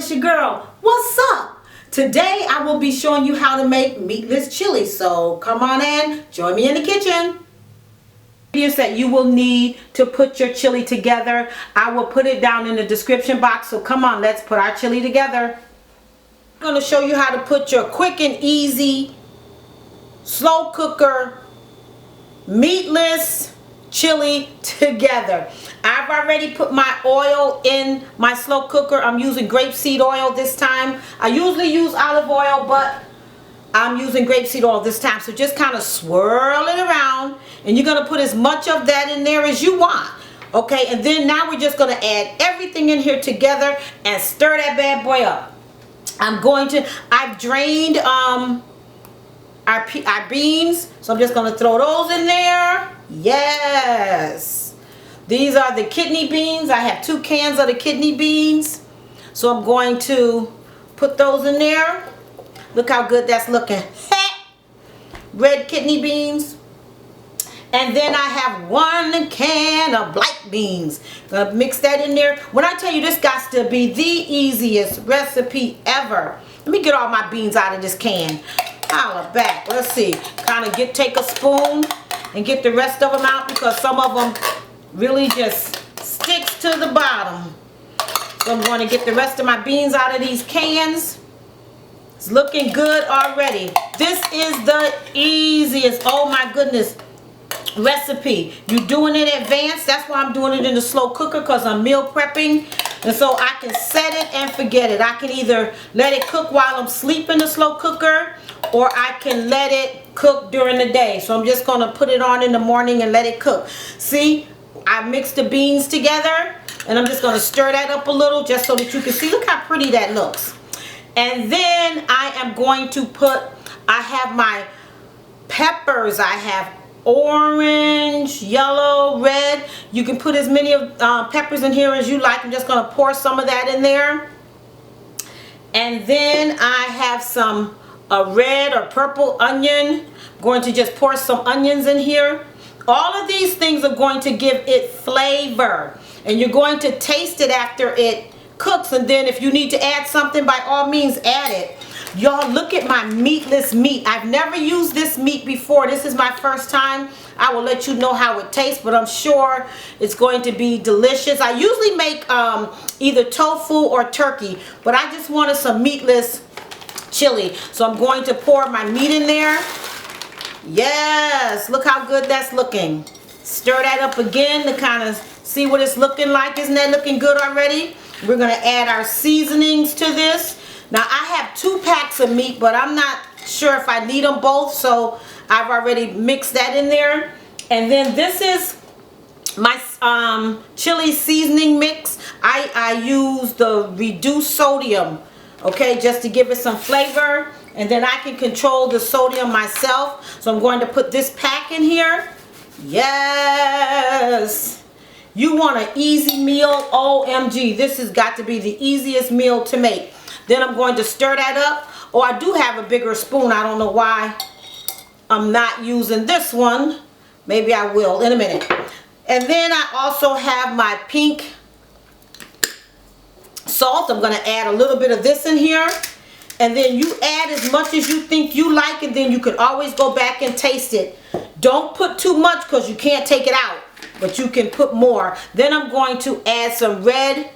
it's your girl. What's up? Today I will be showing you how to make meatless chili. So come on in, join me in the kitchen. Ingredients that you will need to put your chili together, I will put it down in the description box. So come on, let's put our chili together. I'm going to show you how to put your quick and easy slow cooker meatless chili together. I've already put my oil in my slow cooker. I'm using grapeseed oil this time. I usually use olive oil, but I'm using grapeseed oil this time. So just kind of swirl it around, and you're going to put as much of that in there as you want. Okay, and then now we're just going to add everything in here together and stir that bad boy up. I've drained our beans, so I'm just going to throw those in there. Yes, these are the kidney beans. I have 2 cans of the kidney beans, so I'm going to put those in there. Look how good that's looking. Red kidney beans. And then I have 1 can of black beans. Gonna mix that in there. When I tell you this got to be the easiest recipe ever. Let me get all my beans out of this can. Holla back. Let's see. Kind of take a spoon and get the rest of them out, because some of them really just sticks to the bottom. So I'm going to get the rest of my beans out of these cans. It's looking good already. This is the easiest, oh my goodness, recipe. You're doing it in advance. That's why I'm doing it in the slow cooker, because I'm meal prepping. And so I can set it and forget it. I can either let it cook while I'm asleep in the slow cooker, or I can let it cook during the day. So I'm just going to put it on in the morning and let it cook. See, I mixed the beans together, and I'm just going to stir that up a little just so that you can see. Look how pretty that looks. And then I am going to I have my peppers. I have orange, yellow, red. You can put as many peppers in here as you like. I'm just going to pour some of that in there. And then I have some red or purple onion. I'm going to just pour some onions in here. All of these things are going to give it flavor. And you're going to taste it after it cooks, and then if you need to add something, by all means add it. Y'all, look at my meatless meat. I've never used this meat before. This is my first time. I will let you know how it tastes, but I'm sure it's going to be delicious. I usually make either tofu or turkey, but I just wanted some meatless chili, so I'm going to pour my meat in there. Yes, look how good that's looking. Stir that up again to kind of see what it's looking like. Isn't that looking good already? We're going to add our seasonings to this. Now I have 2 packs of meat, but I'm not sure if I need them both, so I've already mixed that in there. And then this is my chili seasoning mix. I use the reduced sodium, okay, just to give it some flavor. And then I can control the sodium myself. So I'm going to put this pack in here. Yes. You want an easy meal? OMG, this has got to be the easiest meal to make. Then I'm going to stir that up. Oh, I do have a bigger spoon. I don't know why I'm not using this one. Maybe I will in a minute. And then I also have my pink salt. I'm going to add a little bit of this in here. And then you add as much as you think you like, and then you can always go back and taste it. Don't put too much, because you can't take it out, but you can put more. Then I'm going to add some red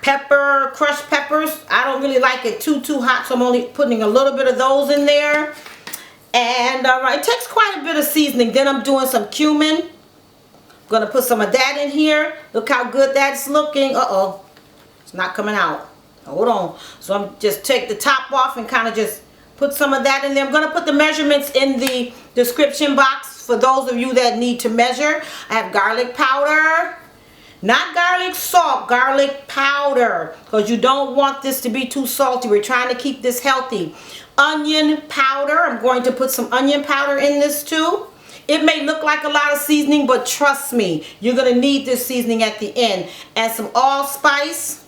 pepper, crushed peppers. I don't really like it too hot, so I'm only putting a little bit of those in there. And it takes quite a bit of seasoning. Then I'm doing some cumin. I'm going to put some of that in here. Look how good that's looking. Uh-oh, it's not coming out. Hold on. So I'm just take the top off and kind of just put some of that in there. I'm going to put the measurements in the description box for those of you that need to measure. I have garlic powder, not garlic salt, garlic powder, because you don't want this to be too salty. We're trying to keep this healthy. Onion powder. I'm going to put some onion powder in this too. It may look like a lot of seasoning, but trust me, you're going to need this seasoning at the end. And some allspice.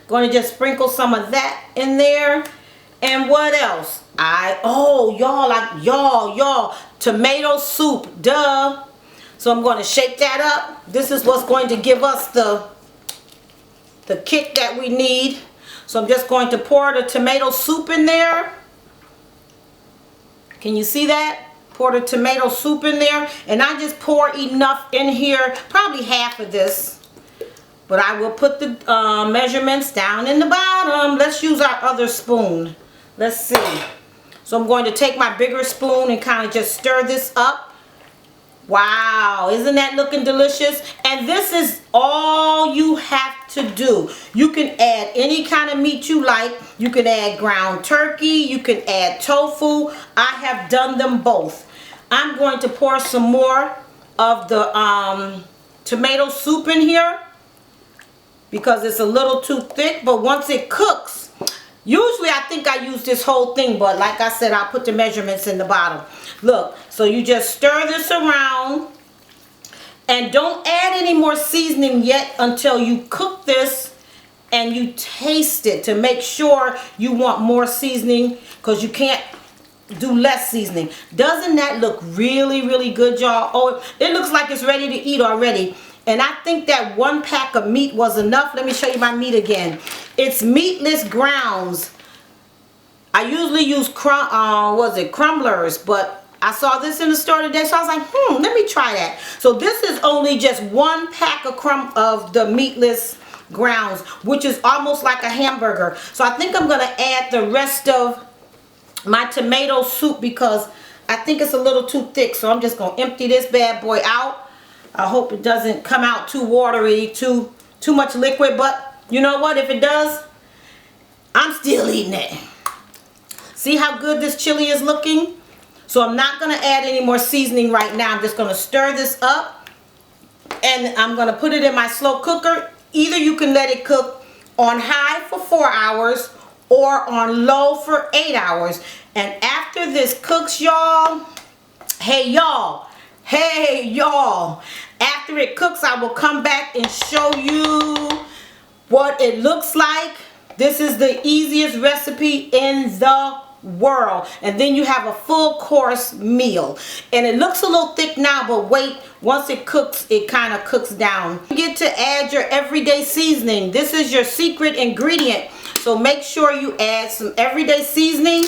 Going to just sprinkle some of that in there. And what else? Y'all, tomato soup, duh. So I'm going to shake that up. This is what's going to give us the the kick that we need. So I'm just going to pour the tomato soup in there. Can you see that? Pour the tomato soup in there. And I just pour enough in here, probably half of this. But I will put the measurements down in the bottom. Let's use our other spoon. Let's see. So I'm going to take my bigger spoon and kind of just stir this up. Wow, isn't that looking delicious? And this is all you have to do. You can add any kind of meat you like. You can add ground turkey. You can add tofu. I have done them both. I'm going to pour some more of the tomato soup in here because it's a little too thick. But once it cooks, usually I think I use this whole thing, but like I said, I'll put the measurements in the bottom. Look, so you just stir this around and don't add any more seasoning yet until you cook this and you taste it to make sure you want more seasoning, because you can't do less seasoning. Doesn't that look really, really good, y'all? Oh, it looks like it's ready to eat already. And I think that 1 pack of meat was enough. Let me show you my meat again. It's Meatless Grounds. I usually use crumblers, but I saw this in the store today, so I was like, let me try that. So this is only just 1 pack of the Meatless Grounds, which is almost like a hamburger. So I think I'm gonna add the rest of my tomato soup because I think it's a little too thick. So I'm just gonna empty this bad boy out. I hope it doesn't come out too watery, too much liquid, but you know what? If it does, I'm still eating it. See how good this chili is looking? So I'm not going to add any more seasoning right now. I'm just going to stir this up and I'm going to put it in my slow cooker. Either you can let it cook on high for 4 hours or on low for 8 hours. And after this cooks, y'all, hey y'all, after it cooks, I will come back and show you what it looks like. This is the easiest recipe in the world. And then you have a full course meal. And it looks a little thick now, but wait, once it cooks, it kind of cooks down. You get to add your everyday seasoning. This is your secret ingredient. So make sure you add some everyday seasoning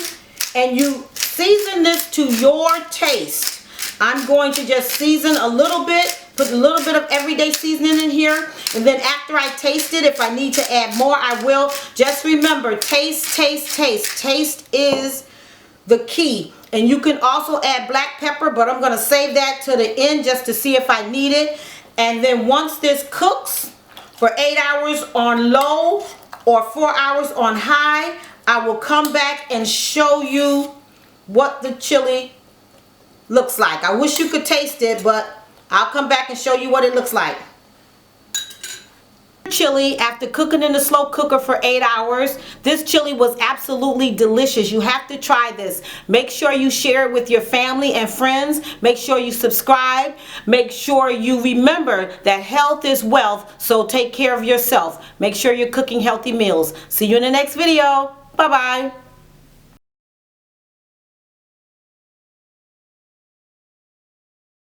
and you season this to your taste. I'm going to just season a little bit, put a little bit of everyday seasoning in here, and then after I taste it, if I need to add more, I will. Just remember, taste, taste, taste. Taste is the key. And you can also add black pepper, but I'm going to save that to the end just to see if I need it. And then once this cooks for 8 hours on low or 4 hours on high, I will come back and show you what the chili looks like. I wish you could taste it, but I'll come back and show you what it looks like. Chili after cooking in the slow cooker for 8 hours. This chili was absolutely delicious. You have to try this. Make sure you share it with your family and friends. Make sure you subscribe. Make sure you remember that health is wealth, so take care of yourself. Make sure you're cooking healthy meals. See you in the next video. Bye-bye.